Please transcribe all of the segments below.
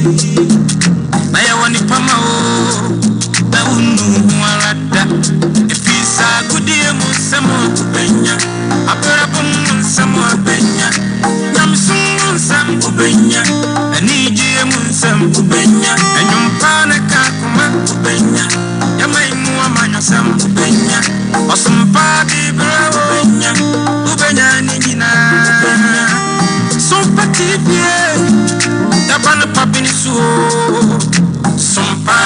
na ya woni pama o na unu arada ifisa kudie musamo kubenya abrabum musamo abenya namsun sam kubenya anije musam kubenya enyumpana kakuma kubenya yamaimu amanyo sam kubenya osumpa bibra kubenya kubenya nina Sompa TV Dabana papini suo Sompa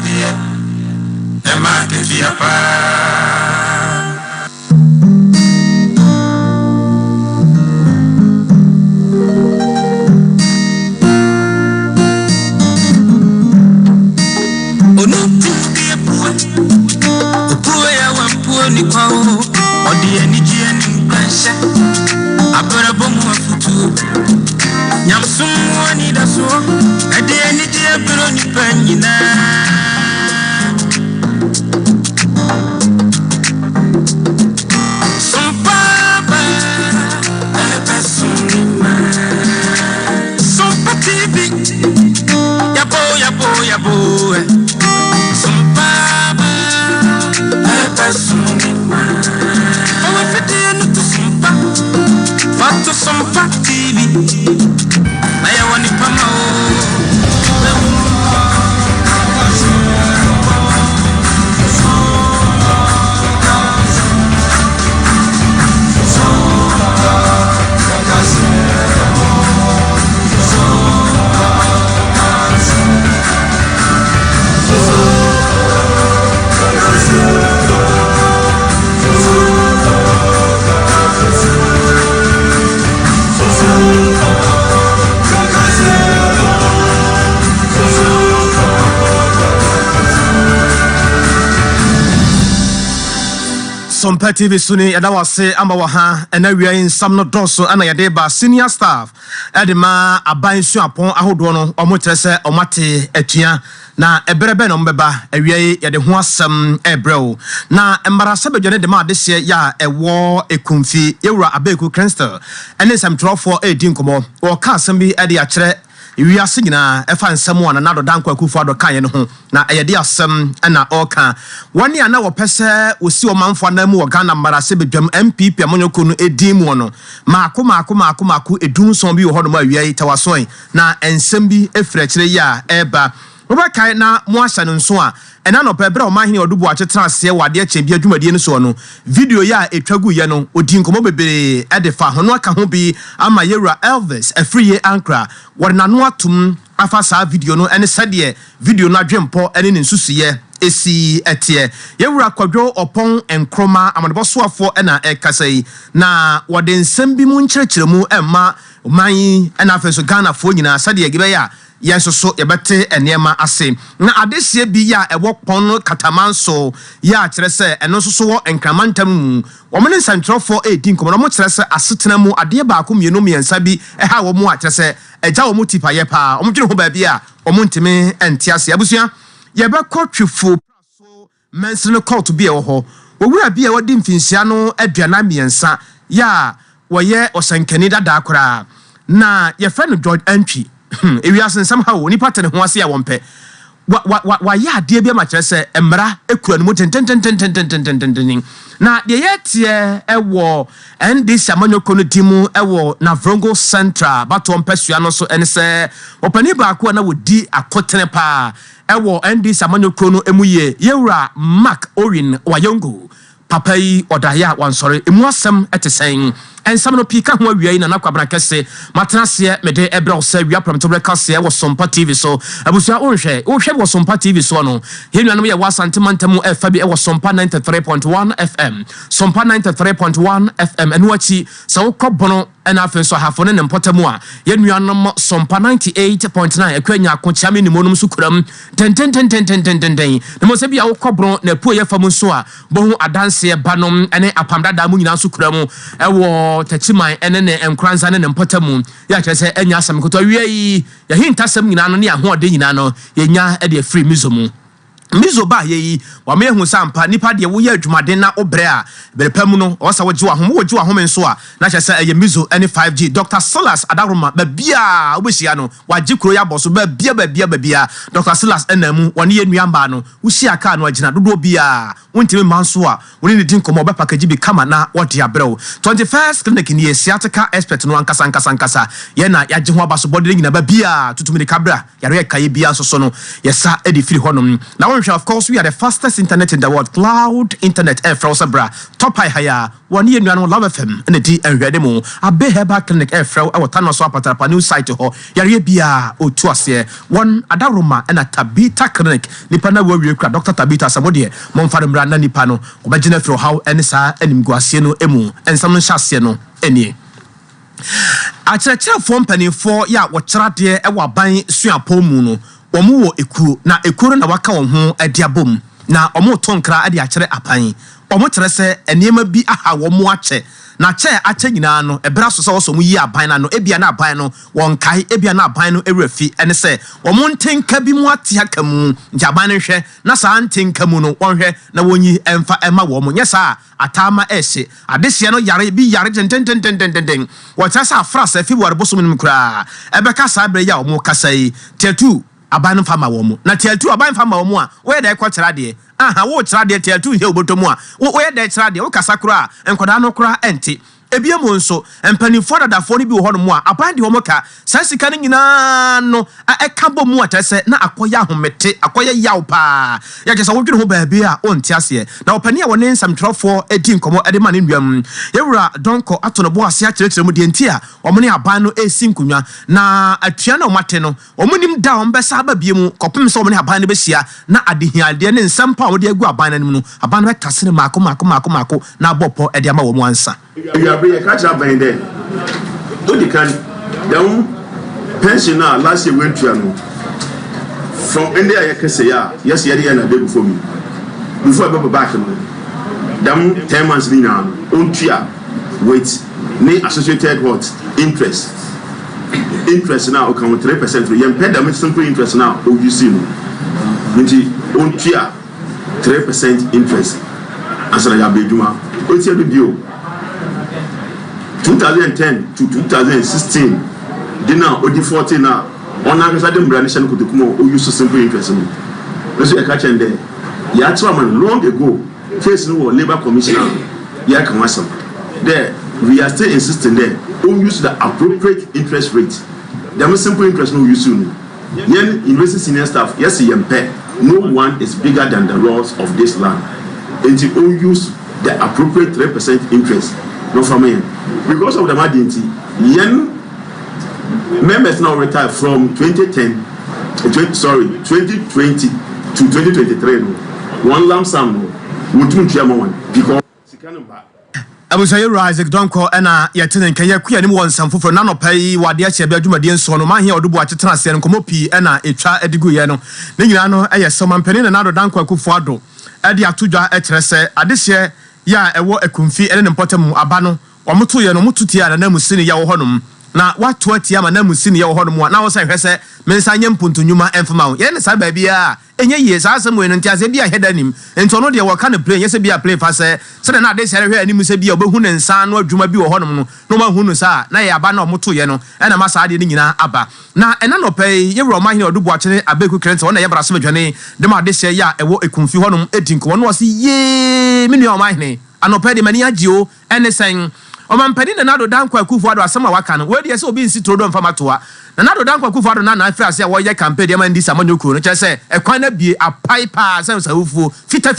dia Ema ke fiapa Onu tuki epuwe Upuwe ya wampuwe ni kwao Odi enijie ni mkansha Abara bomu afutu Nyamsumu wani daso Adi enijie biro ni panyina Sompa ba Elepe sunima Sompa TV Yabo Sompa ba Elepe sunima Owe fete enu tu sompa Fato Sompa TV Naya wani pama o Sompa TV suni yada wase amba waha ena wia insam no doso ana yade ba senior staff edema abansu apon ahodo no omotrese omate atua na eberebe no mbeba awia yade ho asem ebreo na embarasa bedwane de ma adehye ya ewo ekumfi ewura abeku Crystal ene samtrofo edin komo o ka asem bi ede ya kire Iwi asigina efa nsemu ana nado danko akufu ado kan ye no ho na eyede asem na oka woni ana wo pese osi o manfo na mu Ghana mbarase bedwam MPP amonyoko no edimu no maako edun son bi wo hodo ma awiai tawason na ensem bi efira kire ya eba Obakai na muasha nso a ena no pebere o mahini odubu achetra ase wade achembi adwumadie no so no video ya etwagu ye no odi nkomo bebere edefa hono aka ho bi ama yewura Elvis afriye ankra wore nano atum afa sa video no ene sade video no adwempo ene nsusuye esi etie yewura kwadwo opon enkroma amadebosoafo ena ekasai na wode nsem bi mu nkyerkyeremu emma man ena afenso Ghana fo nyina sade gibe ya Yeso so yebete enema ase na adesie bi ya ewo pon katamanso ya kyerese eno so wo enkramantam wo mene santrofo edin komo mo kyerese asetena mu ade ba ko mienu miensa bi eha wo mu a kyerese eja wo mu tipa ye pa wo mdwene ho ba bi a wo ntime entiase abusua yebekọ twefo so mensene court bi e wo ho wo wura bi e wodi mfinsia no aduana miensa ya wo ye osankani dada akora na ye friend George Entry ewi asen somehow ni patene ho ase ya wompe wa ya ade bia ma kyerese emra ekura no tenten na de yetie ewo ndc amanyoko no dimu ewo na Vrongo Central bato mpesua no so ense opani ba ko na wodi akotene pa ewo ndc amanyoko no emuye yewura Mark Orin Wayongo papa yi odaya wansore emu asem etesen ensam no pika ho awiai na nakwabra kese matrase mede ebra so awia pramtobre kase wo Sompa TV so abusua onhwe wo Sompa TV so no yenuanom ye wasantemantamu efa bi wo Sompa 93.1 FM Sompa 93.1 FM enuachi sa wo kobono ena afenso hafone ne mpotamu a yenuanom Sompa 98.9 ekwanya akochiame ni monum sukuram tenten ne mo se bia wo kobron na puo ye fam so a bohu adanse banom ene apamdada mu nyina sukuram ewo tachiman enene enkranza ne mpotamu ya kyerese enya asam koto wiei ya hintasam nyina no ne ahode nyina no yenya e de free mizomu mizo ba yi wa me hu sampa nipa de wo ye adwumaden na obre a berepam no o sa woji wa hom nso a na kyese eye mizo any 5G Dr. Silas Adaroma ba bia obehia no waji kuro ya boso ba bia Dr. Silas enamu woni ye nuamba no wusi aka no agina dodo bia wontimi manso a woni ne din komo ba package bi kama na wodi abrew 21st clinic ni asiatica expert no ankasa ye na yaje ho abaso body nyina ba bia tutumi ne kabra yare kaye bia so no yesa edifiri honom na of course, we are the fastest internet in the world. Cloud internet air froze bra. Top high 1 year no Love FM and the D and Redemo. A be heba clinic air fro our tunnel so patapa new site ho. Yare bia o tuase. One Adaroma and a Tabita clinic. Nipana we Dr. Tabita Samodie. Monfadem Randa Nipano. Obagina fro how any sa and Guasieno emu and some shasieno any. A church form penny for ya what trade e wa ban suapomu no. Omu wo ekuru na ekuru na waka won ho adiabom na omu tonkra ade akere apan omu tere se enema bi aha wo mu ache na che ache nyina no ebra so so mu yi aban na no ebia na aban no won kai ebia na aban no erefi ene se omu ntenka bi mu ate aka mu njaban no hwe na sa ntenka mu no won hwe na wonyi emfa ema wo mu nyesa atama ehye adehye no yare bi yare tenten wo tsa afra se February bosom nim kura ebeka sa bre ya omu kasai tetu aban fama wo mu na tiatu aban fama wo mu a wo ye da ekotira de aha wo tira de tiatu he obotomu a wo ye da tira de wo kasakura enkoda no kura enti ebiemu nso empanifo dadafo ni bi wo hono mu a aban de wo muka sasika ni nyina no eka bom mu atese na akoya homete akoya yaw pa ya kesa wo dwene ho baabi a onti ase na opani a woni nsamtrofo edi nkomo ede ma ne nduam yewura donko ato no bo ase a kyerɛkyerɛ mu de enti a omoni aban no esi nkunwa na atua na omate no omonim da ombesa ba biemu kopem se omoni aban no besia na adehiade ne nsampa wo de agu aban no no aban no betase ne mako na bopo ede ama wo mu ansa. You are bringing a catch up by there. Don't you can down pensioner last year went to from India. I can say, yes, yeah, and a day before me. Before I go back, down 10 months now, on tia wait, nay associated what interest now come 3%. You pay them simple interest now, oh, you see, on tia 3% interest. As I have been doing, what's your review? 2010 to 2016 dinner odi 14 na on average dem brand nation kotokumo o use simple interest no so e catch there ya man long ago case no labor commissioner ya kan wasam there we are still insisting there o use the appropriate interest rate dem simple interest no use no yen university senior staff yes yempe no one is bigger than the laws of this land and o use the appropriate 3% interest no for me because of the emergency yen members now retire from 2020 to 2023 no one lump sum no wotun chiama one because Abusaye Isaac Donko ena yetene nka yakua ni mo nsam foforo na no pai wade ache be adwumade nso no mahia odubu atetena ase nkomo pi ena etwa edigu ye no ne nyina no eye somampani na do Danko akufo ado ade atodwa ekere se adehye ya ewo ekumfi ene mpotamu aba no omoto ye no motutia na namusini ya wo honum na watu atia ma namusini ya wo honum na wo san hwese mensa nye mpontonwuma emfama wo ye ne sa ba bia enye ye sa asem we no ntiase bia hedanim enti ono de wo ka ne play yese bia play fa se na ade sere hwe anim se bia obehu ne nsa no adwuma bi wo honum no no ma hu no sa na ye aba na omoto ye no ena ma sa ade ni nyina aba na ena no pay ye wro ma hine odubu akene abeku krente wona ye bra se badwane de ma ade se ya ewo ekumfi honum edinko wono wose ye menu o ma hine anope de mani agio ene sen omampani na nado Danko akufo ado asema waka no we de se obi nsi trodo mfa matoa na nado Danko akufo ado na afra se wo ye campaign de man disa manyo kuro no chese ekwan na bie apai pa se sawufo fita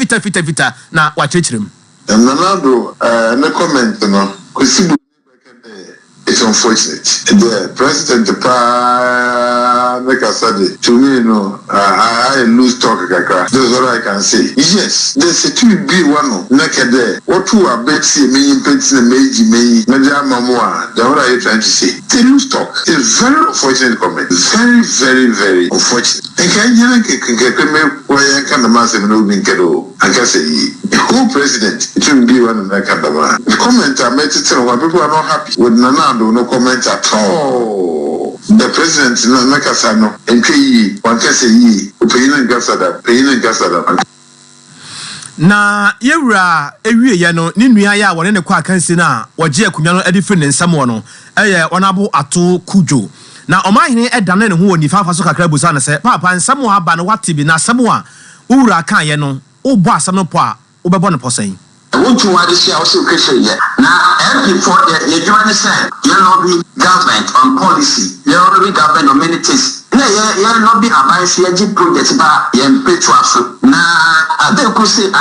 na wa chechirem na nado na comment no kosibu it's unfortunate the president make a study to me no I lose talk kakra that's all I can say yes there's a to be one naked what two are betsy me pets na meji me na jama mo the what are you trying to say they lose talk it's very unfortunate comment very unfortunate and can you me why can the massive no bin kedo and can say the whole president it will be one that kind of the comment I made it when people are not happy with Nanado no comment at all the president no nakasa no entwe one kase yi opeyina ngasada na yewura ewie ye no ne nua ya wone ne kwa akansi na woje akunwa no edi firi ne nsam wo no eye onabo ato kujo na omahene edane ne ho woni fafa so kakra busa na se papa nsam wo aba no wate bi na asem a wura kan ye no wo bo asem no po a wo bebo ne posen won't you want to see how so question yet? Now, MP4, you join the same. You'll not be government on policy. You'll not be government on many things. You'll not be a BICG project about your petrol. Now, I think we say,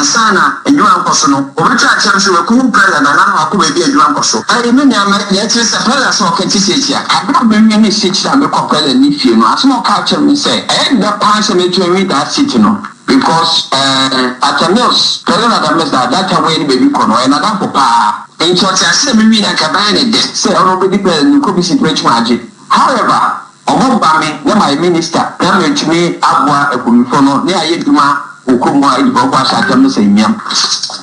Sana, and you are personal. Over church, I'm sure a cool president, and I could be a drum person. I mean, yet is a fellow so can see here. I don't bring any city and the compare and if you know, as more culture may say, and the parts of it to read that city, no. Because at the mills, president at the mills that way baby kono and that papa. In church, I say maybe I can buy it. Say already depend. Could be situation magic. However, Obama, my minister, damage me abwa ekumifono. Ne aye duma ukumwa iboba satame say miam.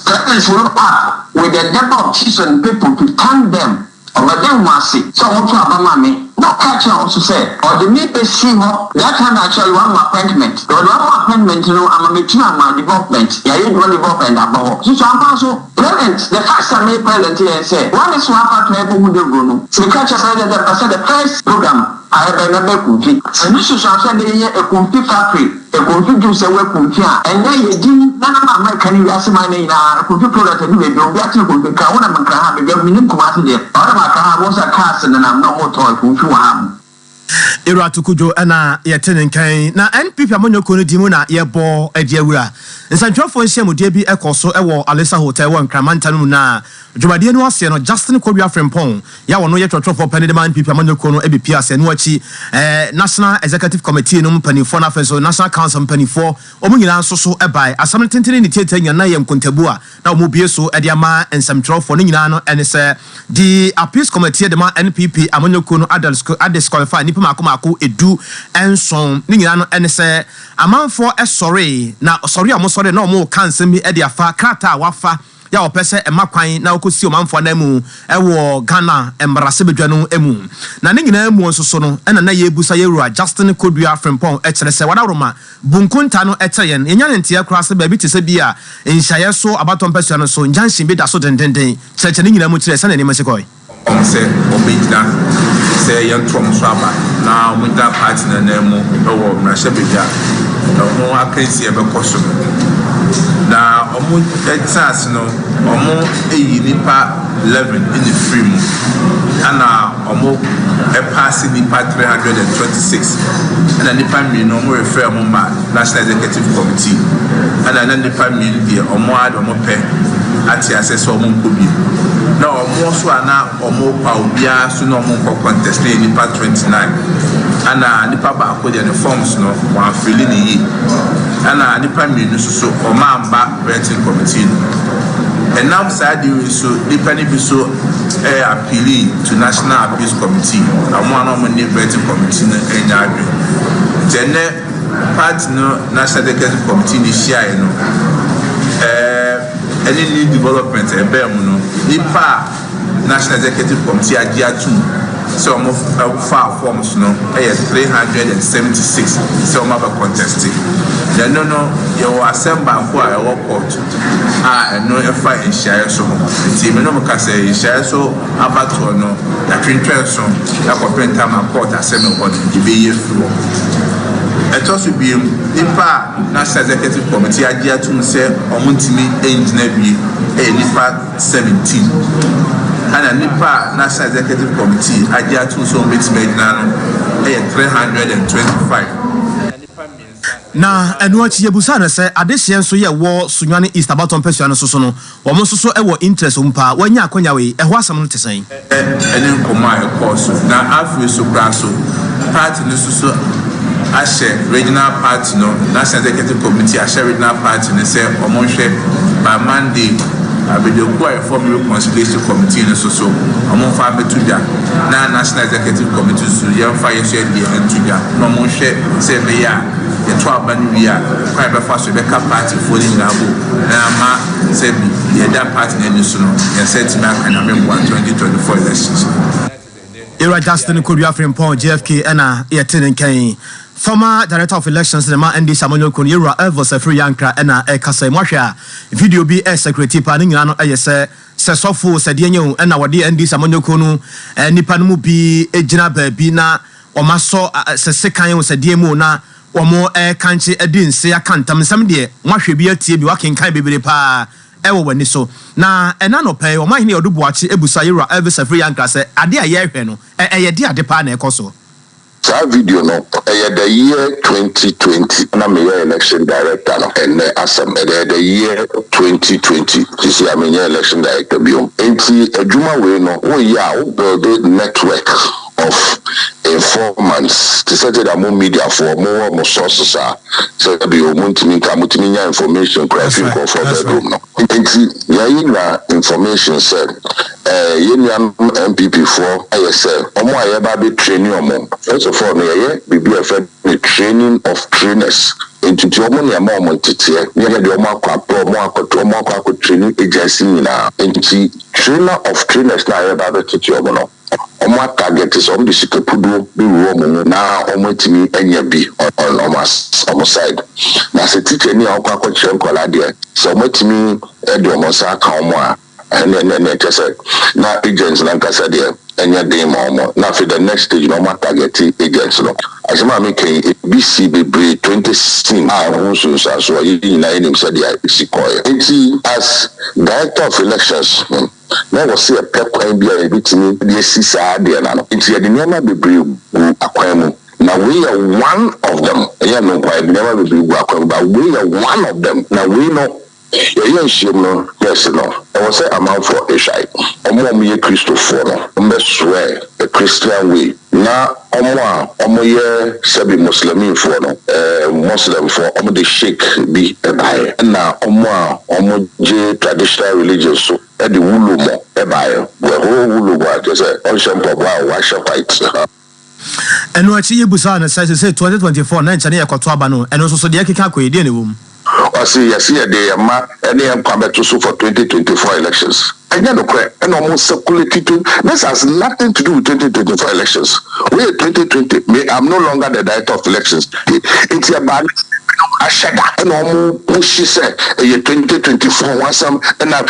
Presidents will up with the number of children people to thank them. Over them was it. So also Obama me. No catcher also said, or the me see that time actually one appointment. The one appointment, you know, I'm a meeting on my development. Yeah, you do development about. So I'm also parents. The first time I parent here say, one is one part to every would go. So catcher said that the first program I have never complete. And this is also a complete factory. A complete juice away from here. And then you didn't none of my can you ask my name a complete product and we don't get to go to Kawana Makra, because we didn't come out there. All of my car was a cast and I'm not more toy. Iratu kujo ana yetene kan na NPP amonyoko no dimu na yebo adiawura nsantwafo nhyiamu de bi ekoso ewo Alisa Hotel wo Nkramanta no na dwumade no ase no Justin Kodua Frempong ya wono ye twotwofo pani de man NPP amonyoko no ebi ase no achi National Executive Committee no mpanifo na feso National Council mpanifo omunyina nso so ebai asam tentene ni tietia nyana ye nkontabu a na omobie so ede ama nsamtwofo no nyina no ene se the Appeals Committee de man NPP amonyoko no adisqualify nipa mako edu enson ni nyina no ene se amanfo esore na sori amosore na omo kansem bi ede afa krata wafa ya opese emakwan na okosi omanfo na mu ewo Ghana embrase bedwa no emu na ne nyina emu nsoso no ena na yebusa yewura Justin Kodua Frempong ekere se wadaroma bunkunta no eteyen enya ntia krase ba bi tese bi a nhyaye so abaton pesua no so njanshin bi da so dendenden cheche ne nyina mu kire se na ne masikoi on say obejina say yan trom swaba na omuda party na nemu ewo mrashe beja no akansi e be koso na omu exas no omu eyi nipa 11 in the free mu ana omu e pass nipa 326 ana nipa mi no omu refer omu ma National Executive Committee ana nipa mi die omu ad omu pe ati assess omu nkobi na omu so ana omu pa obia so na omu ko contest nipa 29 ana nipa ba ko de forms no wa fill ni yi ana nipa mi no so omamba vetting committee and now side so nipa ni bi so appeal to National Appeals Committee amwa no mo ni vetting committee no enya adwe tene part no National Executive Committee ni share no any new development ebem no nipa National Executive Committee agia 2 so omo file forms no 376 so omo ba contesting then no you assemble for a court no efa inshare so ti me no mo ka say inshare so abato no ya twentwen so ya kopenta ma court assemble on the be yefu eto so bi nipa National Executive Committee agia 2 say omo ntimi engineer bi nipa 17 ana nipa National Executive Committee agia 2 so meeting na no 325 na enu achi yebusa na se adehye nso ye wo sunwane East Abaton Pesua no so no wo mo so ewo interest umpa wanya akonya we eho asam no tesen ene nkoma e course na afi so braso party no so ashe regional party no National Executive Committee ashe regional party ne se omonhwe by Monday abedo kwa form reconciliation committee no so omo fa betuja na National Executive Committee so ye fa yeso e die entuja no monhwe se me ya the 12 banwia kwa be fa so be ka party for ni ngabo na ma se bi ye da party na ni so no ye set me aka na me 2024 elections Era Justin Korea Frimpong JFK ena yetinen kan former director of elections the man ND Samuel Kun Era Elvis Free Yankra ena kasa mohwa video bi secretary pa nyina no yese sesofo sedienye ena wode ND Samuel Kun nipa no mu bi ejina ba bi na omaso sesekan sediemu na omo kanche edinse akantam sam de mohwe bi atie bi wakenkan bebere pa ewo wani so na ena no pay o mahini odubuachi ebusa Yera Elvis Free Yankra se ade ayehwe no eye de ade pa na ekoso that video no the year 2020 na me election director no and asem the year 2020 you see I'm election director biom enti adwuma we no wo ya wo build network of informants to say that more media for more sources are so be mutimi information graphic for bedroom no enti ya information said yenya MPP for ISL omo ayeba be training omo first of all me BBF training of trainers into omo ne ma omo tete ye de omo akwa training agency na enti trainer of trainers na ayeba be tete omo no omo target is on the sikapudu be room na omo timi enya bi on omo side na se teacher ni akwa chere nkola de so omo timi e de omo sa ka omo a and just na agents na kasa there and your day more now for the next stage no matter target agents no as ma make BCB 2016 also so you na him said ya sikoy as director of elections na was say a pep NBA bitimi dey sisa there na no nti the never be gu akwanu. Now we are one of them. Yeah, no, I never be welcome, but we are one of them. Now we know. Yes, no. I was say amount for a shy. I'm Christopher. I'm swear a Christian way. Now I'm here sabi Muslim for Muslim for the Sheikh be a buyer. Now I'm traditional religious so at the wulu mo a buyer. The whole wulu what is a Sompa wash up right. And what you busan says 2024 na nchane yakoto aba no and also so de akeka akoyede ne wom I see they are any to for 2024 elections. And you know, and almost circulated to this has nothing to do with 2024 elections. We are 2020. I'm no longer the director of elections. It's about Ashada and almost push said 2024 was some and the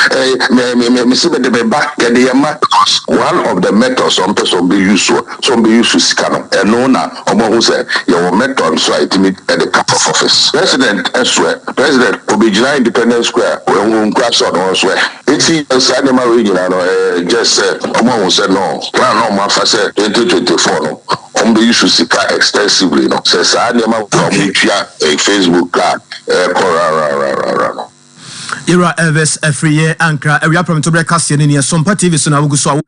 back because one of the methods some person be useful, some be used to scan and no now who said your method so I meet at the cap of office. President President Obijina Independence Square when we crash on or swear. It's animal region just said who said no plan no more for 2024 no. The issue sika extensively no says animal from a Facebook card Yera Elvis Free Yankra we are from to broadcast in Sompa TV so na wo guso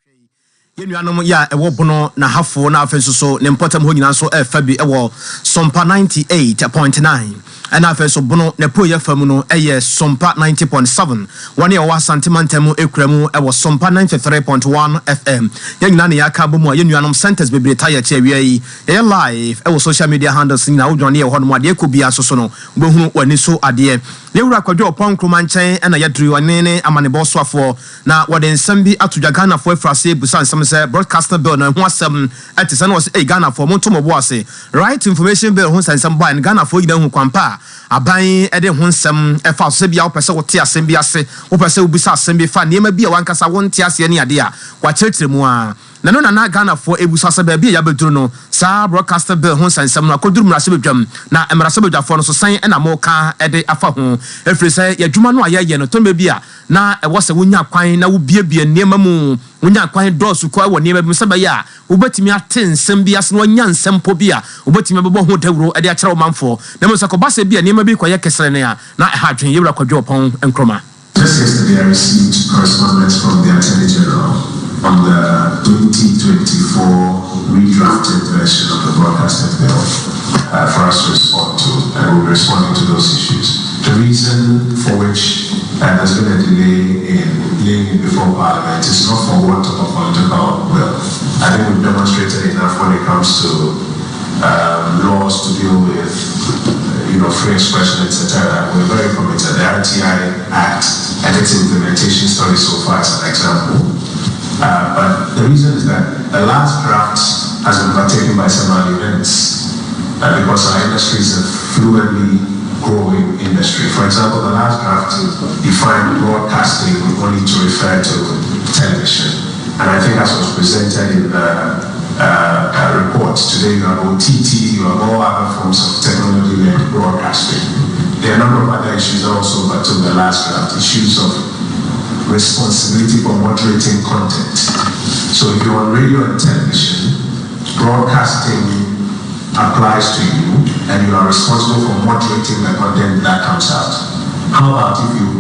yenuanom ya ewo bono na hafo na afenso so ne importam ho nyina so efa bi ewo Sompa 98.9 and afenso bono ne po ya famu no eye Sompa 90.7 one ya wa santimantemu ekramu ewo Sompa 93.1 FM yenyina ne ya ka bomu yenuanom centers bebre tire che wiai ye live ewo social media handles nyina wo dwone ye ho no ade ekobia so no behunu wani so ade yewura kwadwo opon kromanchen na yadru wanene amane boso afo na wode nsam bi atudwa Ghana fo afrase busan nsam se broadcaster bill na ho asem etese na was Ghana fo monto mo bo ase right information bill ho sansam boy na Ghana fo yina hu kwampa aban ede ho nsam efa so bia wo pese wo te asem bi ase wo pese wo bisa asem bi fa niema bi a wankasa wo nte ase ne ade a kwa kyerkyeremu a na no na Ghana fo ebusa se ba bi ya beduru no sa broadcaster bill ho sansam na koduru mrase bedwam na mrase bedwafo no so san na mo ka ede afa ho efiri se yadwuma no aye no ton be bia na ewo se wonya kwan na wo biebie niema mu wonya kwan dosu ko ewo niema bi se ba ya wo betimi atensem bia se no nya nsempo bia wo betimi bebo ho dawuro ede a kire wo manfo na mo se ko ba se bia niema bi koye kesere ne ya na ha dwen yewra kwadwo pon enkroma. Just yesterday I received correspondence from the Attorney General on the 2024 redrafted version of the broadcasting bill for us to respond to, and we'll be responding to those issues. The reason for which there's been a delay in laying it before Parliament is not for want of a political will. I think we've demonstrated enough when it comes to laws to deal with free expression, etc. We're very committed. The RTI Act and its implementation story so far is an example. But the reason is that the last draft has been overtaken by several events because our industry is a fluidly growing industry. For example, the last draft defined broadcasting only to refer to television. And I think as was presented in the report today, you have OTT, you have all other forms of technology-led broadcasting. There are a number of other issues also, but in the last draft, issues of responsibility for moderating content. So if you're on radio and television, broadcasting applies to you and you are responsible for moderating the content that comes out. How about if you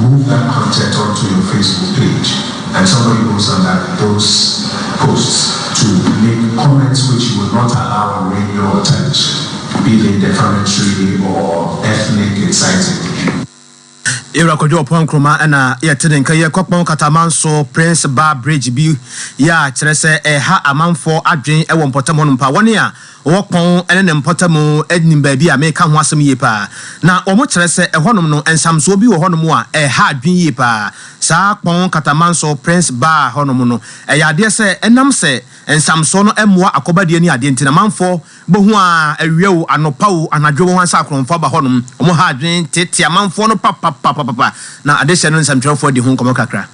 move that content onto your Facebook page and somebody goes on those posts to make comments which you would not allow on radio or television, be they defamatory or ethnic inciting? Era kojo opon kroma na yetene nka ye kokpon katamanso Prince Bar Bridge bi ya kire se ha amanfo adwen e wo mpotam hono mpa woni a wokpon ene ne mpotam adnim ba bi a me ka ho asem ye pa na omo kire se honom no ensamso bi wo honom a ha adwen ye pa sa kpon katamanso Prince Bar honom no ya de se enam se ensamso no emoa akobade ani ade ntina manfo bohu a awieu anopawo anadwo ho ansa akronfo ba honom omo ha adwen tete amanfo no papa na addition nsamtwerefo di ho komo kakra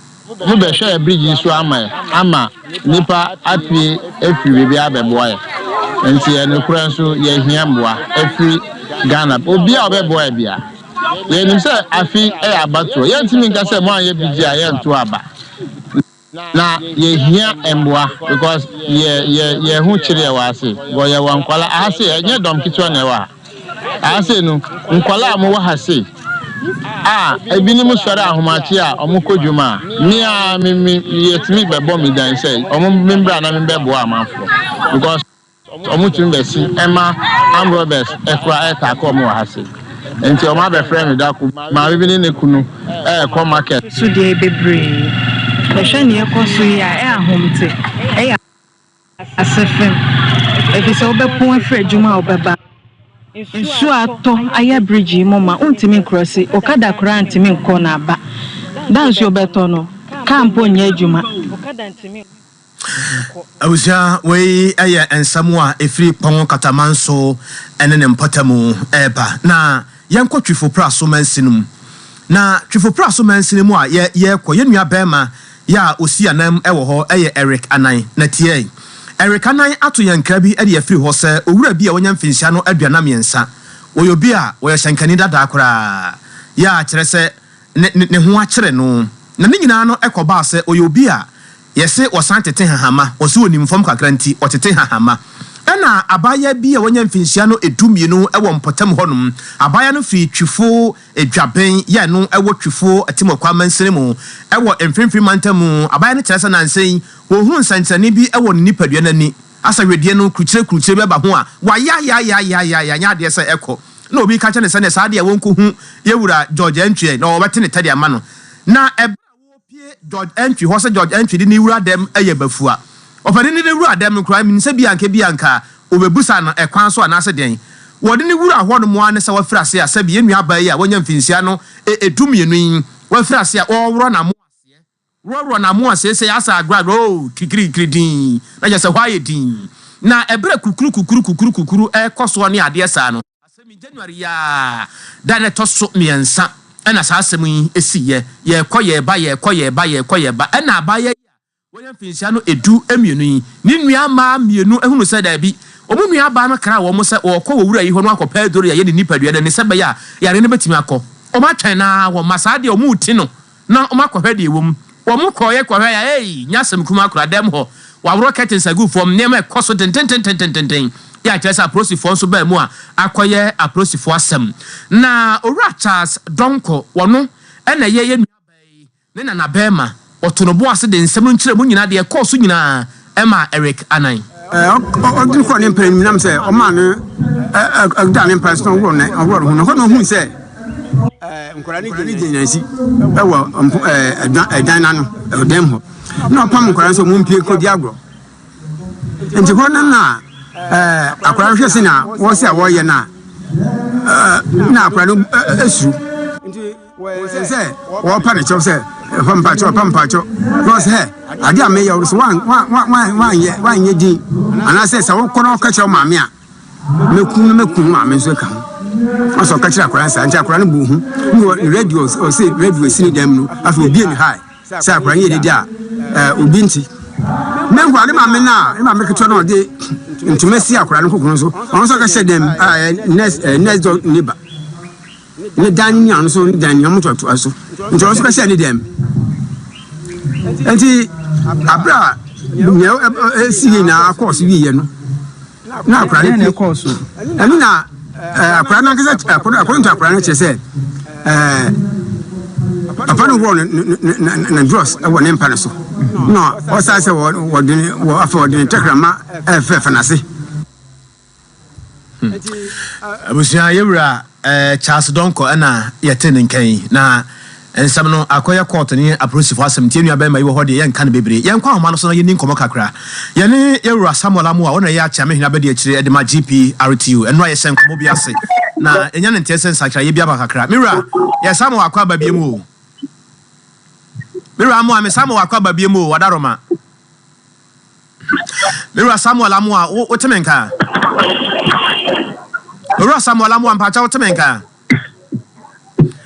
mu be hwe bridge so ama nipa api efiri bi abeboa enti ene kura nso ye hia mboa efiri Ghana obi a obeboa bia ye nim se afi abato ye ntimi nka se mo anye bridge a ye nto aba na ye hia mboa because ye hu kire wa ase bo ye wankwala ase enye dom kitwa na wa ase no nkwala mo wa hase ebini mu sori ahomachi a omukodwuma mi a mi yetimi bebo mi dan say omumbra na mi bebo amanfo because omutumi besi ema amrobes ekura etako mo hase enti oma be friend da ku ma bibini ne kunu ko market so dey bebre ehwe ne ekoso ya ahomte asefem efise obepon afre adwuma obeba nsu ato aya bridge mama untimi cross okada kura ntimi nko na aba dance obeto no camp onye adwuma okada ntimi awusia we eye ensamu a efiri pon katamanso ene ne mpatamu eba na yenko twifo praso mansinum na twifo praso mansinum a ye kɔ yenua bema ya osi anam ewo ho eye Eric Anan na tie Eric Anan ato yankra bi ede afiri ho se owura bi a wonya mfinsia no aduana miensa oyobi a wo yeshankani dada akora ya kire se ne ho akire no na ne nyina no ekoba se oyobi a yese osantete hahama osi onimfom kakra nti otete hahama ena abaya bi a wonya mfinsia no edumienu ewo mpotam honum abaya no fi twifo edwaben ya no ewo twifo atimokwa mansiremu ewo emfimfim mantamu abaya no kyerese nansen wo hu nsansane bi ewo nipadua nani asa wedie no krukyire be ba ho a wa ya nya de se ekọ na obi ka kyene se ne saade a wonku hu yewura George Entry na obete ne tade ama no na ebra wo pie George Entry ho se George Entry di ni wura dem eye bafua opade ni de wura dem kra mi se bianka obebusa no ekwan so anase den wode ni wura ho no mo ane se wafrase a se bi enua ba yi a wonya mfinsia no edumienu yin wafrase a owro na mo ase woro na mo ase se asa agrad kikiri din na je se hwaye din na ebra kukuru ekoso ne ade sa no asemi January ya dane toso miensa ena sa asemi esiye ye koye ba ena abaye wonya mfinsia no edu emienu yin ni nua ma mienu ehunu se da bi omu nua ba no kra wo mo se wo kɔ wura yi ho no akɔ pedro ya ye ni nipadua da ne se ba ya yare ne betimi akɔ o ma twɛn na wo masade o mu ti no na o ma kɔ hwɛ de wom wo mu kɔ ye kɔ hwɛ ya nyasem kuma akura dem ho wa woro curtain sagu fom ne ma kɔ so tenten ya kyerɛ aprosifo nso ba mu a akɔyɛ aprosifo asem na owura Charles Donko wono ɛna ye nua ba yi ne na na bema otonobo ase de nsem no nkyerɛ mu nyina de kɔ so nyina Emma Eric Anan ọdún kọ́ ní mpẹ̀rẹ̀ nínú sẹ́ ọmọ àná ẹgbẹ́ àná mpẹ̀rẹ̀ sọ́n wúrọ̀ náà ọwọ́ ọ̀hún náà ọ̀hún sẹ́ nkọ́ra ní jẹ̀yìn sí ẹwọ ẹ̀dán náà ẹ̀dán mu náà ọ̀pá mu nkọ́ra sọ mu mpie kó di àgọ́ nti hɔ náà akọ́ra hwẹ́ sí náà wọ́n sẹ́ wọ́n yẹ náà akọ́ra no esuru nti wọ́n sẹ́ wọ́n pa ne kyɛw sẹ́ pampacho because hey ade a me ya so wan ye din ana say sa wo kono ka che o maame a mekun maame so ka ho so ka che akora sa ntia akora no bu hu ni radio o say radio sini dem no afa obi ni high say akora ye didi a obi nti me ngwa de maame na e maame keto no de ntumasi akora no kokun so on so ka che dem next door neighbor ne dan ni anu so dan ni amuto aso nti on so ka che ni dem enti abra si na course wi ye no na akora ne course ani na akora na kese akora to akora na che se papa no wo na dross e wo ne mpa so no o sa se wo de wo afa wo de takrama fe na se abusia yewura Charles Donko ana yete nkan na ensam no akoya court ni approach for asem tie nua ba mai wo hode ye nka ne bebre ye nkwa homa no so ye ni nkomo kakra ye ne yewura Samuel Amu a wona ye acha me hina ba de akire de ma GP RTU eno ye sen nkomo bi ase na enya ne ntese nsakra ye bia ba kakra mira ye Samuel akwa ba bia mu mira Amu ame Samuel akwa ba bia mu wadaroma mira Samuel Amu a wo temenka mira Samuel Amu ampa cha wo temenka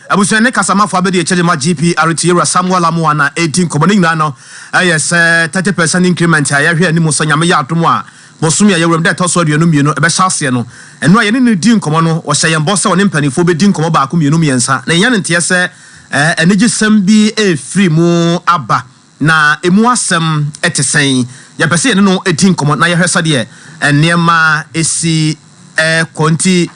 abusane kasama fo abedi echele ma GP RTU Samuel Amu na 18 komoni na no yes 30% increment ya hwe ani muso nyame ya atomo a bosumi ya yewrem de to so aduonu mienu ebe hyase no eno aye ne di nkomo no wo hye yembo se woni mpanifo be di nkomo ba ko mienu miensa na nya ne nte se enegi sem bi free mu aba na emu asem etesen ya pese ye no edi nkomo na ye hwesa de enema esi konti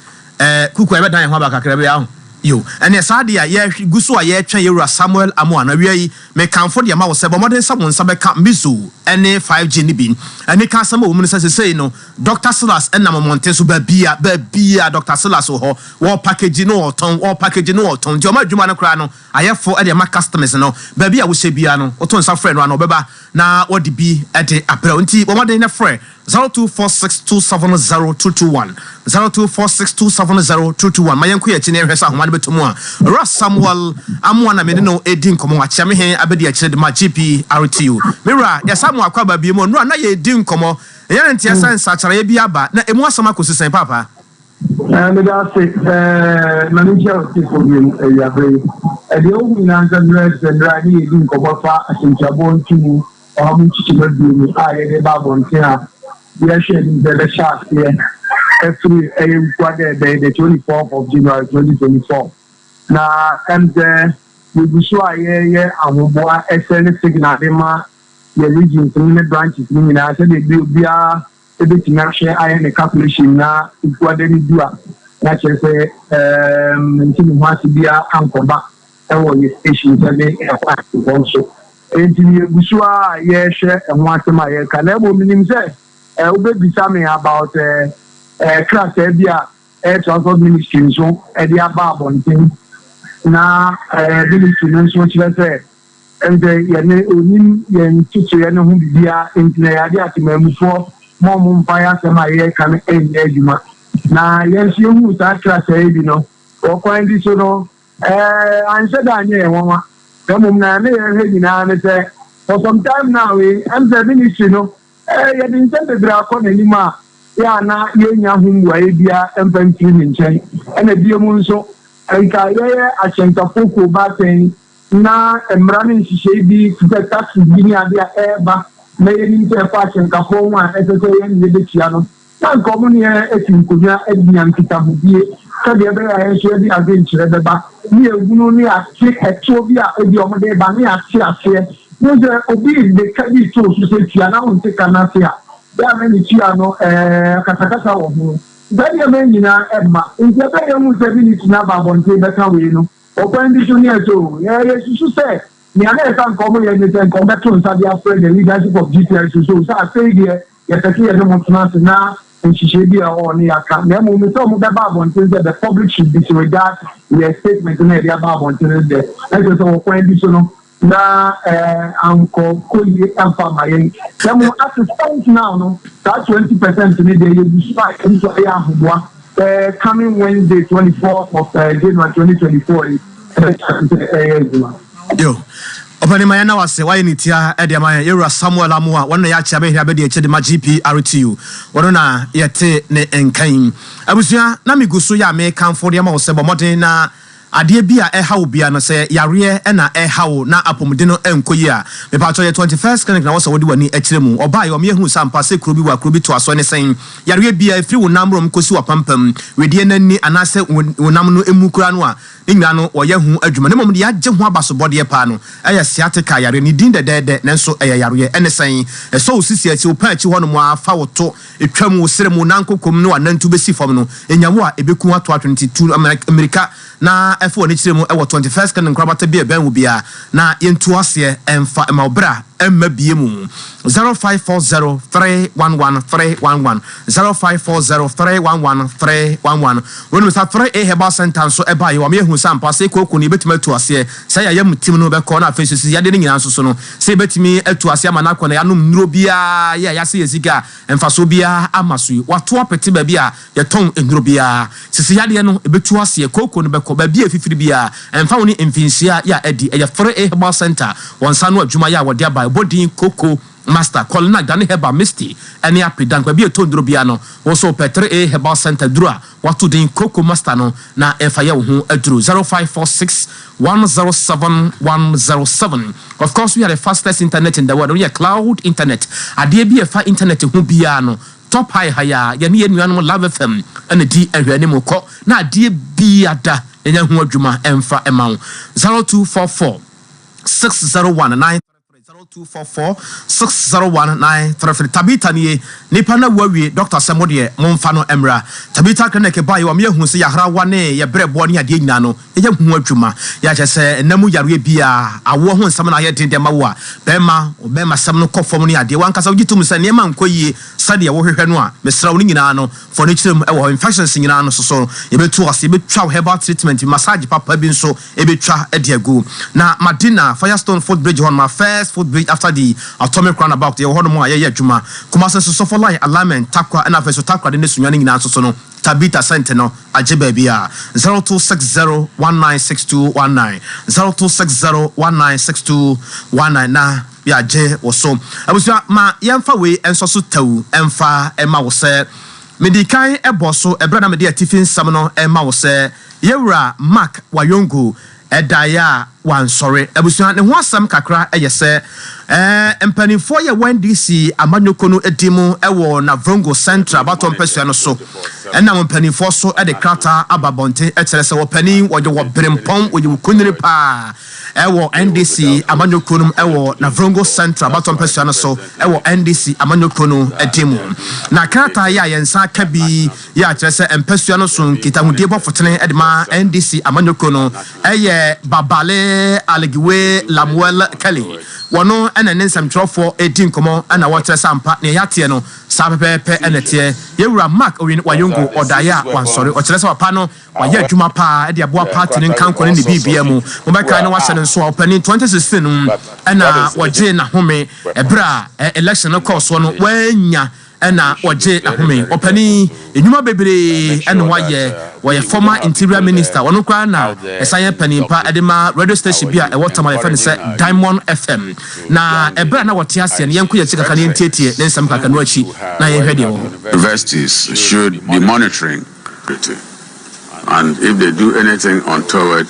kuku ebe dan ye ho aba kakra be ya yo ene sadia ye guso a ye twa yewura Samuel Amu na wiai me kanfo de ma wo se bomodin samon sa be ka mizu ene 5G ni bin ene ka sama wo mun say no Dr. Silas ena momonte so ba bia Dr. Silas ho wo package no oton di o ma dwuma no kra no ayefo e de ma customers no ba bia wo se bia no oton sa frɛ no ana obeba na wo de bi e de apra nti bomodin na frɛ 0246270221 0246270221 mayenku ye chine hwesa homa de betomu a Ras Samuel Amu na me no edi nkomo a chiame hen abedi a chire de ma GP RTU mira ya Samuel akwa ba bi mu no na ye edi nkomo ye ntia sansa chara ye bi aba na emu asama kosisen papa me da se na ni je o ti ko bi ya bre e de o mi na nza ndra ni edi nkomo fa asinchabo ntimu o mu chichi ba bi mu a ye de ba bon tia we share the shot here every the 24th of January 2024. Now, and we be sure yeah, and we boy SN signal them the regions in the branches. Meaning, I said they will be everything actually I am a calculation now. It's what they do. That's just say until once to be and come back and what the stations and they also. And we sure yeah share and want to my calebo meaning say. Be something about class area air transport ministry so the above on thing now ministry so say and the teacher and who be there in the idea to me for more fire some I can end now yes you who that class you know or find this no answer that yeah one come na me na say for some time now I'm the ministry no ya din sende bra ko na nima ya na yenya humwa ebia empantri nchen ena biemu nso nka ye achenta foko baten na emrani nhihye bi fita taxi bi ni ade eba na ye ni nte fa achenta fo wa esese ye ni de tia no na nkomo ni etinkunya ednya nkitabudie ka de be ya ye bi ade nchire beba ni egunu ni ati eto bi a ebi omode ba ni ati ase Obi the kadi to so tia na on take na tia ya me ni tia no katakata wo ho dani ya me nyina emma nti be ya mu se bi ni tina ba bonte be ka we no okwan bi so ni eto ya susu se ni ana e san komo ye ni sen komo to nsa dia for the leadership of GTR so sa say there ya take ye no mutuna na nhihye bi a on ya ka na mu mi to mu be ba bonte the public should disregard your statement na dia ba bonte there and so okwan bi so no na anko koye amfa mayen them assistant now no that 20% ni dey use back into ya ahobua coming Wednesday 24th of January 2024 yo Opanima yana wase waye nitia ede ama yewura Samuel Amoa wonna ya chia be hia be de eche de ma GPRTU wono na yete ne enkan abusua na miguso ya me kanfo de ma wo sebo modern na ade bia eha wo bia no se yare na eha wo na apomde no enkoyi a me pa 21st clinic na wo se wodi wani akire mu oba ye o me hu sampa se krobi wa krobi to aso ne sen yare bia efiri wo namrom kosi wa pampam wedie nani anase wo nam no emukura no a ninga no wo ye hu adwuma ne mom de agye ho abaso bode pa no eye siatica yare ni din de nenso eye yare ene sen so osisi achi wo pa achi ho no mo afa wo to etwam wo sere mu nankokom no anantu besi fam no enyawo a ebeku ato 22 America na efo ne chire mu ewo 21st kan nkrabata bia ben wo bia na yentu ase emfa ma obra emma bie mu 0540311311 0540311311 wonu sa 3A Herbal Center so eba ye wo me hu sampa se koku ni betima tu ase se ya yam tim no be ko na face si ya de nyina so no se betimi atu ase ama na ko na ya num nuro bia ya se yesika emfa so bia amaso wato apete ba bia ye ton enuro bia sisi ya de no ebetu ase koku no be ko ba bia fifiri bia emfa woni emfinsia ya edi e 3A Herbal Center wonsa no adwuma ya wode aba bodin koko master kolna dane heba misty ene apedan kwa bia tondro bia no wo so petre A Herbal Center dura watu din koko master no na efa ye wo hu aduru 0546107107. Of course we are the fastest internet in the world. We are cloud internet ade bia fa internet hu bia no top high higher ye ne nuanom Love FM ene di ahwane mu ko na ade bia da enya hu adwuma emfa ema 0244 601 0244-601-933 Tabita ni nipa na wawie Dr. Samodie momfa no emra Tabita clinic ba yo me hu se yahra wane ye brebo ne ade nyina no ye hu adwuma ya chese namu yare bia awo hu nsam na ye dende ma wo a bema sam no kofom ne ade wankasa ugitum se ne ma nkoyi sade wo hwehwe no a mesra wo nyina no for ne chirem e wo infections nyina no so ye betu ase betwa herbal treatment massage papa bi nso e betwa ade agu na Madina Firestone Footbridge on my first footbridge after the atomic roundabout ye hono mo aye adwuma kuma se so for line alignment takwa na feso takwa de nesunyane nyina so no Tabita Center no aje babia 0260196219 0260196219 na ya je woso abusua ma yemfa we enso so tawu emfa ema wo se medikan eboso ebra na mede atifin sam no ema wo se yewura Mark Wayongo edaya wan sorry abusua ne ho asam kakra eyese empanifo ye WNDC amanyoko no edimu ewo na Vrongo Central baton pesua no so ena empanifo so e de krata ababonte eterese wo pani wo de wo brempom wo de kuniri pa ewo NDC amanyoko no ewo na Vrongo Central baton pesua no so ewo NDC amanyoko no edimu na krata ya yensa kabi ya terese empesua no so nkitahudie bofotene edema NDC amanyoko no eye babale Alegiwe Lamuel Kelly wono ena nensam trofo edin komo ana water sampa ne yatie no sapepepe enetie yewura Mark Wayongo odaya wansori okyerese papa no waye adwuma pa de aboa party ne kanko ne bibia mu mobeka ne wahye ne so opani 2016 ena waje na home ebra election no course no wanya ena waje na home opani enyuma bebre ena waye former interior minister wono kwa na esaye panimpa edema radio station bia e water my friend say Diamond FM na ebra na wote ase ne yenko ye chika ne ntietie ne nsam kaka no achi na ye hwede wo. Universities should be monitoring it, and if they do anything untoward,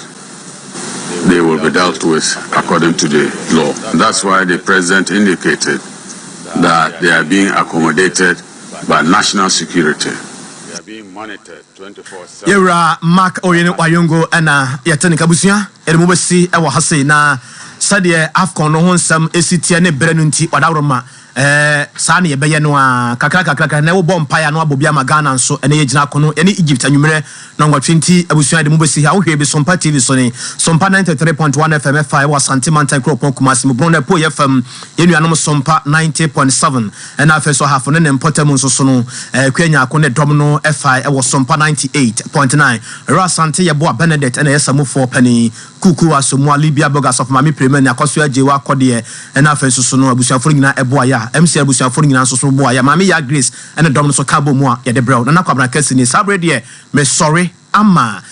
they will be dealt with according to the law. That's why the president indicated that they are being accommodated by national security. They are being monitored 24/7. Yewura Mark Wayongo ana yatani kabusia edemobesi ewo hase na sade afcon no honsam esitia ne brenu nti wadawroma saa ne yebeye no a kakra na wo bompa ya no abobia magana nso ene yegina kono ene Egypt anwumere na ngwa 20 abusua de mobesi ha wo hwe bi Sompa TV so ne Sompa 93.1 FM FI wa Santimantan Kropon Kumasi Mbronda po FM yenuanom Sompa 90.7 ena afeso hafo ne importem nso so no kwanya akone dom no FI e wo Sompa 98.9 Ra Sante yebo Benedict ena yesamufo pani kuku asomu Libya Bogas of Mami Premier na kwaso ajewa akode ena afeso so no abusuafo nyina ebo aya MC abusuafo nyina nso so bo aya Mami ya Grace ena dom no so kabo mu a ye de brew na nakwabra kasi ni sabre de me sorry ama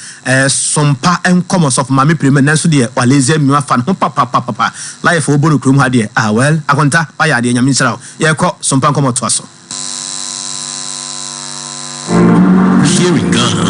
Sompa enkomos of mami prime nanso de waleze miwa fan ho papa life obonu krum ha de well akonta pa ya de nyame nsira ye ko Sompa enkomo to aso here in Ghana.